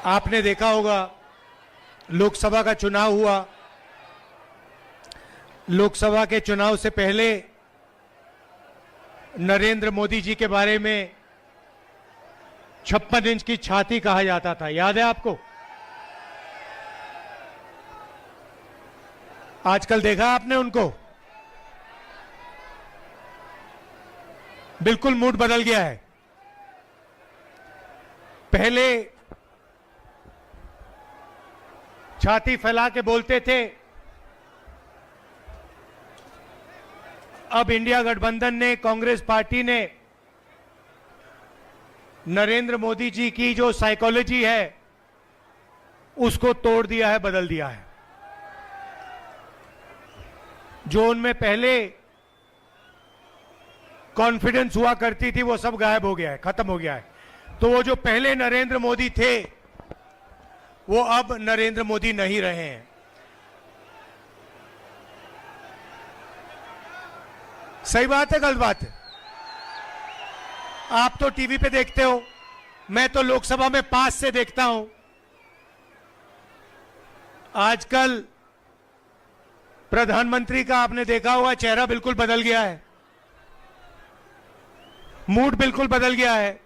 आपने देखा होगा लोकसभा का चुनाव हुआ। लोकसभा के चुनाव से पहले नरेंद्र मोदी जी के बारे में 56 इंच की छाती कहा जाता था, याद है आपको? आजकल देखा आपने उनको? बिल्कुल मूड बदल गया है। पहले छाती फैला के बोलते थे, अब इंडिया गठबंधन ने, कांग्रेस पार्टी ने नरेंद्र मोदी जी की जो साइकोलॉजी है उसको तोड़ दिया है, बदल दिया है। जो उनमें पहले कॉन्फिडेंस हुआ करती थी वो सब गायब हो गया है, खत्म हो गया है। तो वो जो पहले नरेंद्र मोदी थे वो अब नरेंद्र मोदी नहीं रहे हैं। सही बात है, गलत बात है? आप तो टीवी पे देखते हो, मैं तो लोकसभा में पास से देखता हूं। आजकल प्रधानमंत्री का आपने देखा होगा चेहरा बिल्कुल बदल गया है, मूड बिल्कुल बदल गया है।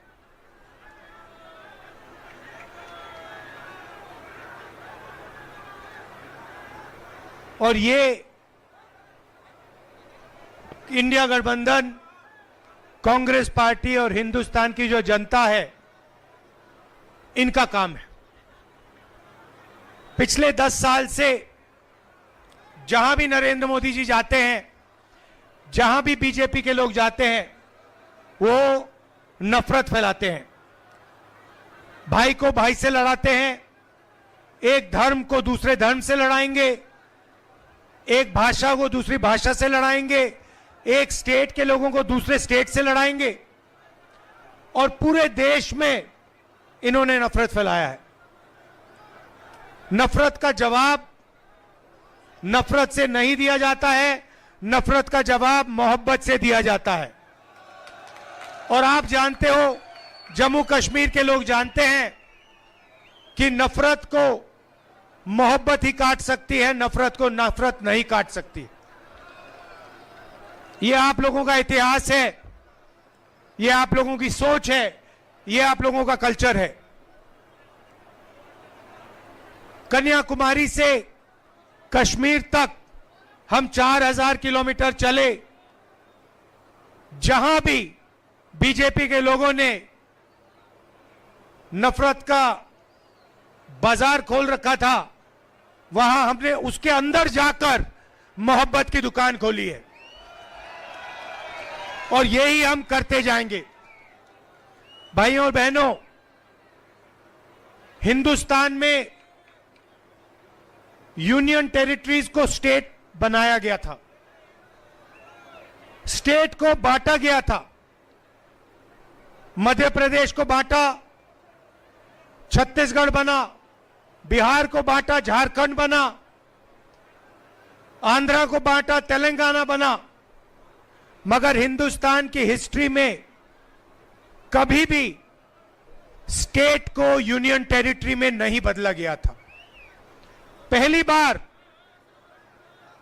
और ये इंडिया गठबंधन, कांग्रेस पार्टी और हिंदुस्तान की जो जनता है, इनका काम है। पिछले 10 साल से जहां भी नरेंद्र मोदी जी जाते हैं, जहां भी बीजेपी के लोग जाते हैं, वो नफरत फैलाते हैं, भाई को भाई से लड़ाते हैं, एक धर्म को दूसरे धर्म से लड़ाएंगे, एक भाषा को दूसरी भाषा से लड़ाएंगे, एक स्टेट के लोगों को दूसरे स्टेट से लड़ाएंगे, और पूरे देश में इन्होंने नफरत फैलाया है। नफरत का जवाब नफरत से नहीं दिया जाता है, नफरत का जवाब मोहब्बत से दिया जाता है। और आप जानते हो, जम्मू कश्मीर के लोग जानते हैं कि नफरत को मोहब्बत ही काट सकती है, नफरत को नफरत नहीं काट सकती। ये आप लोगों का इतिहास है, ये आप लोगों की सोच है, ये आप लोगों का कल्चर है। कन्याकुमारी से कश्मीर तक हम 4000 किलोमीटर चले, जहां भी बीजेपी के लोगों ने नफरत का बाजार खोल रखा था, वहां हमने उसके अंदर जाकर मोहब्बत की दुकान खोली है, और यही हम करते जाएंगे। भाइयों और बहनों, हिंदुस्तान में यूनियन टेरिटरीज को स्टेट बनाया गया था, स्टेट को बांटा गया था। मध्य प्रदेश को बांटा, छत्तीसगढ़ बना, बिहार को बांटा, झारखंड बना, आंध्रा को बांटा, तेलंगाना बना। मगर हिंदुस्तान की हिस्ट्री में कभी भी स्टेट को यूनियन टेरिटरी में नहीं बदला गया था। पहली बार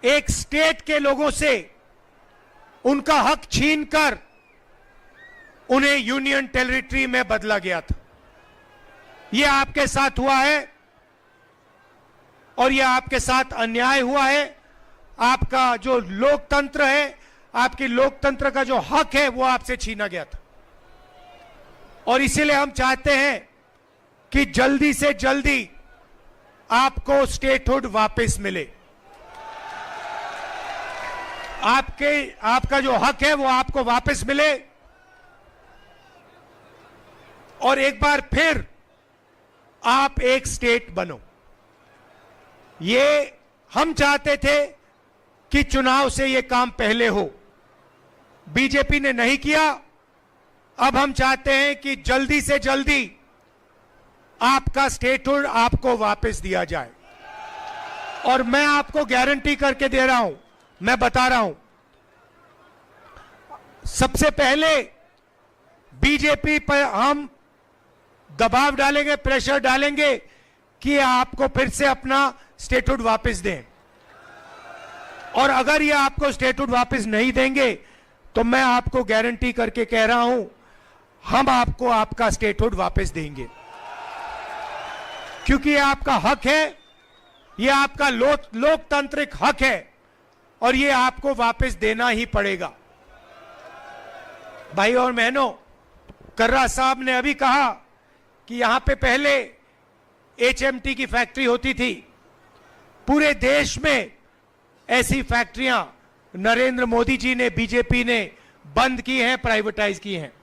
एक स्टेट के लोगों से उनका हक छीनकर उन्हें यूनियन टेरिटरी में बदला गया था। यह आपके साथ हुआ है, और यह आपके साथ अन्याय हुआ है। आपका जो लोकतंत्र है, आपकी लोकतंत्र का जो हक है, वो आपसे छीना गया था। और इसीलिए हम चाहते हैं कि जल्दी से जल्दी आपको स्टेटहुड वापस मिले। आपका जो हक है वो आपको वापस मिले, और एक बार फिर आप एक स्टेट बनो। ये हम चाहते थे कि चुनाव से ये काम पहले हो, बीजेपी ने नहीं किया। अब हम चाहते हैं कि जल्दी से जल्दी आपका स्टेटहुड आपको वापस दिया जाए। और मैं आपको गारंटी करके दे रहा हूं, मैं बता रहा हूं, सबसे पहले बीजेपी पर हम दबाव डालेंगे, प्रेशर डालेंगे कि आपको फिर से अपना स्टेटहुड वापस दें। और अगर ये आपको स्टेटहुड वापस नहीं देंगे तो मैं आपको गारंटी करके कह रहा हूं, हम आपको आपका स्टेटहुड वापस देंगे, क्योंकि ये आपका हक है, ये आपका लोकतांत्रिक हक है और ये आपको वापस देना ही पड़ेगा। भाई और बहनों, कर्रा साहब ने अभी कहा कि यहां पे पहले HMT की फैक्ट्री होती थी। पूरे देश में ऐसी फैक्ट्रियां नरेंद्र मोदी जी ने, बीजेपी ने बंद की हैं, प्राइवेटाइज की हैं।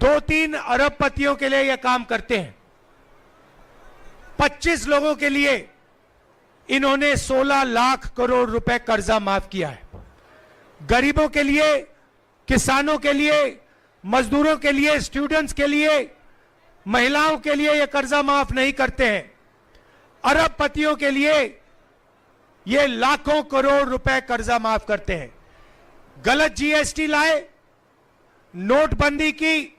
2-3 अरबपतियों के लिए यह काम करते हैं। 25 लोगों के लिए इन्होंने 16 लाख करोड़ रुपए कर्जा माफ किया है। गरीबों के लिए, किसानों के लिए, मजदूरों के लिए, स्टूडेंट्स के लिए, महिलाओं के लिए यह कर्जा माफ नहीं करते हैं। अरबपतियों के लिए ये लाखों करोड़ रुपए कर्जा माफ करते हैं। गलत GST लाए, नोटबंदी की,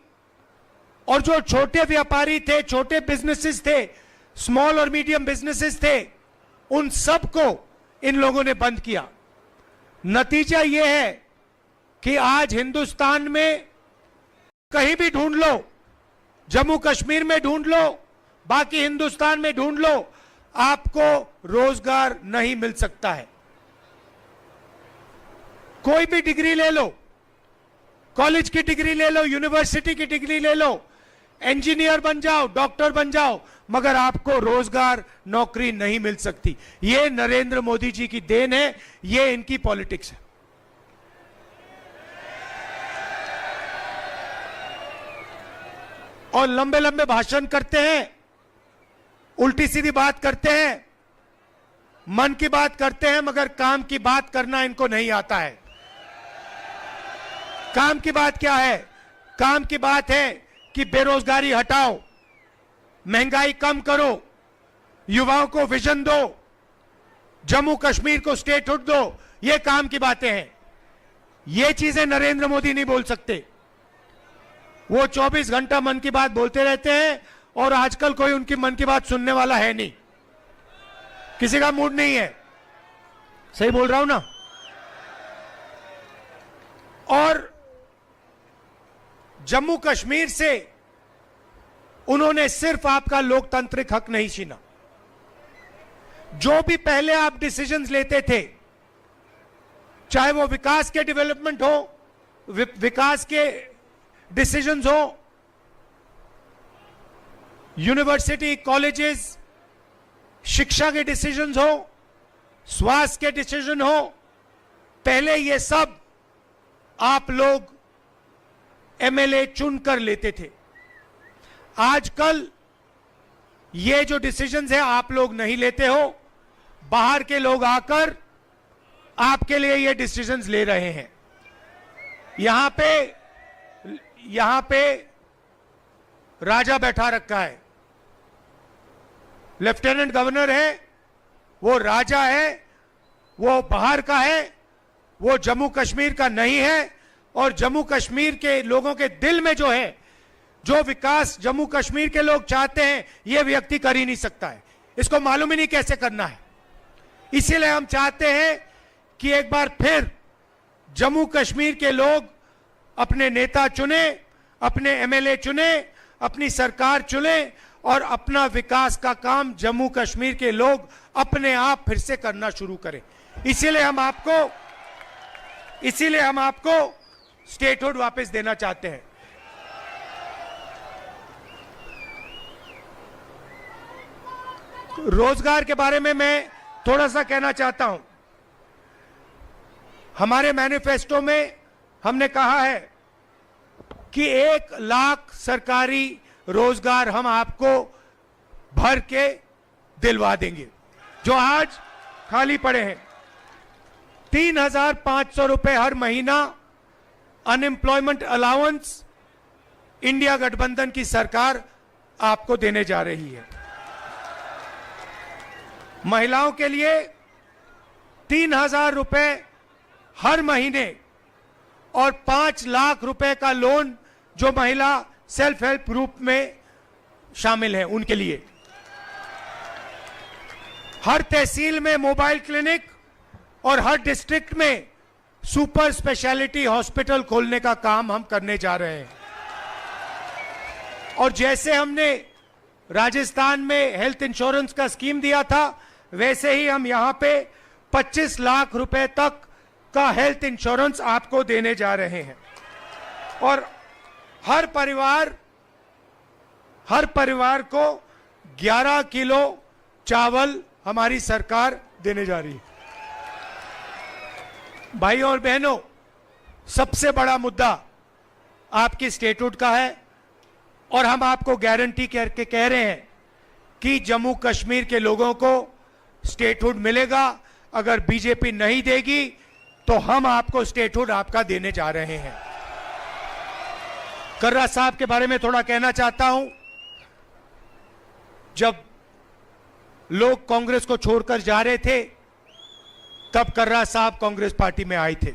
और जो छोटे व्यापारी थे, छोटे बिजनेसेस थे, स्मॉल और मीडियम बिजनेसेस थे, उन सबको इन लोगों ने बंद किया। नतीजा यह है कि आज हिंदुस्तान में कहीं भी ढूंढ लो, जम्मू कश्मीर में ढूंढ लो, बाकी हिंदुस्तान में ढूंढ लो, आपको रोजगार नहीं मिल सकता है। कोई भी डिग्री ले लो, कॉलेज की डिग्री ले लो, यूनिवर्सिटी की डिग्री ले लो, इंजीनियर बन जाओ, डॉक्टर बन जाओ, मगर आपको रोजगार, नौकरी नहीं मिल सकती। यह नरेंद्र मोदी जी की देन है, यह इनकी पॉलिटिक्स है। और लंबे लंबे भाषण करते हैं, उल्टी सीधी बात करते हैं, मन की बात करते हैं, मगर काम की बात करना इनको नहीं आता है। काम की बात क्या है? काम की बात है कि बेरोजगारी हटाओ, महंगाई कम करो, युवाओं को विजन दो, जम्मू कश्मीर को स्टेटहुड दो। ये काम की बातें हैं। ये चीजें नरेंद्र मोदी नहीं बोल सकते। वो 24 घंटा मन की बात बोलते रहते हैं और आजकल कोई उनकी मन की बात सुनने वाला है नहीं, किसी का मूड नहीं है। सही बोल रहा हूं ना? और जम्मू कश्मीर से उन्होंने सिर्फ आपका लोकतांत्रिक हक नहीं छीना। जो भी पहले आप डिसीजंस लेते थे, चाहे वो विकास के डेवलपमेंट हो, विकास के डिसीजंस हो, यूनिवर्सिटी, कॉलेजेस, शिक्षा के डिसीजंस हो, स्वास्थ्य के डिसीजन हो, पहले ये सब आप लोग MLA चुनकर लेते थे। आजकल ये जो डिसीजंस है आप लोग नहीं लेते हो, बाहर के लोग आकर आपके लिए ये डिसीजंस ले रहे हैं। यहां पे राजा बैठा रखा है, लेफ्टिनेंट गवर्नर है, वो राजा है, वो बाहर का है, वो जम्मू कश्मीर का नहीं है। और जम्मू कश्मीर के लोगों के दिल में जो है, जो विकास जम्मू कश्मीर के लोग चाहते हैं, ये व्यक्ति कर ही नहीं सकता है। इसको मालूम ही नहीं कैसे करना है। इसीलिए हम चाहते हैं कि एक बार फिर जम्मू कश्मीर के लोग अपने नेता चुने, अपने MLA चुने, अपनी सरकार चुने और अपना विकास का काम जम्मू कश्मीर के लोग अपने आप फिर से करना शुरू करें। इसीलिए हम आपको स्टेटहुड वापस देना चाहते हैं। रोजगार के बारे में मैं थोड़ा सा कहना चाहता हूं। हमारे मैनिफेस्टो में हमने कहा है कि 1 लाख सरकारी रोजगार हम आपको भर के दिलवा देंगे, जो आज खाली पड़े हैं। 3,500 रुपए हर महीना अनएम्प्लॉयमेंट अलाउंस इंडिया गठबंधन की सरकार आपको देने जा रही है। महिलाओं के लिए 3,000 रुपए हर महीने और 5 लाख रुपए का लोन जो महिला सेल्फ हेल्प ग्रुप में शामिल हैं उनके लिए। हर तहसील में मोबाइल क्लिनिक और हर डिस्ट्रिक्ट में सुपर स्पेशलिटी हॉस्पिटल खोलने का काम हम करने जा रहे हैं। और जैसे हमने राजस्थान में हेल्थ इंश्योरेंस का स्कीम दिया था, वैसे ही हम यहां पे 25 लाख रुपए तक का हेल्थ इंश्योरेंस आपको देने जा रहे हैं। और हर परिवार को 11 किलो चावल हमारी सरकार देने जा रही है। भाइयों और बहनों, सबसे बड़ा मुद्दा आपकी स्टेटहुड का है और हम आपको गारंटी करके कह रहे हैं कि जम्मू कश्मीर के लोगों को स्टेटहुड मिलेगा। अगर बीजेपी नहीं देगी तो हम आपको स्टेटहुड आपका देने जा रहे हैं। कर्रा साहब के बारे में थोड़ा कहना चाहता हूं। जब लोग कांग्रेस को छोड़कर जा रहे थे, तब कर्रा साहब कांग्रेस पार्टी में आए थे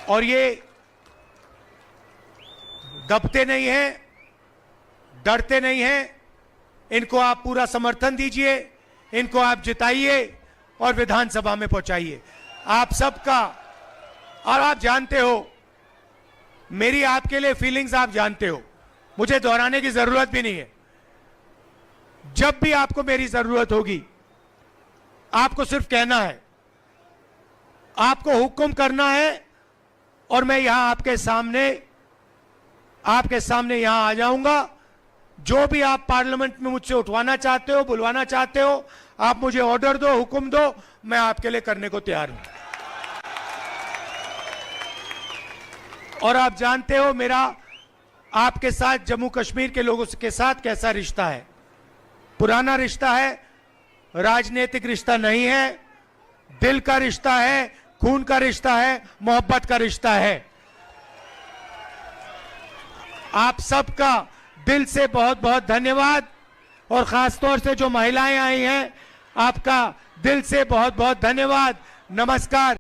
और ये दबते नहीं हैं, डरते नहीं हैं। इनको आप पूरा समर्थन दीजिए, इनको आप जिताइए और विधानसभा में पहुंचाइए। आप सबका, और आप जानते हो मेरी आपके लिए फीलिंग्स, आप जानते हो, मुझे दोहराने की जरूरत भी नहीं है। जब भी आपको मेरी जरूरत होगी, आपको सिर्फ कहना है, आपको हुक्म करना है और मैं यहां आपके सामने यहां आ जाऊंगा। जो भी आप पार्लियामेंट में मुझसे उठवाना चाहते हो, बुलवाना चाहते हो, आप मुझे ऑर्डर दो, हुक्म दो, मैं आपके लिए करने को तैयार हूं। और आप जानते हो मेरा आपके साथ, जम्मू कश्मीर के लोगों के साथ कैसा रिश्ता है। पुराना रिश्ता है, राजनीतिक रिश्ता नहीं है, दिल का रिश्ता है, खून का रिश्ता है, मोहब्बत का रिश्ता है। आप सबका दिल से बहुत बहुत धन्यवाद और खासतौर से जो महिलाएं आई हैं, आपका दिल से बहुत बहुत धन्यवाद। नमस्कार।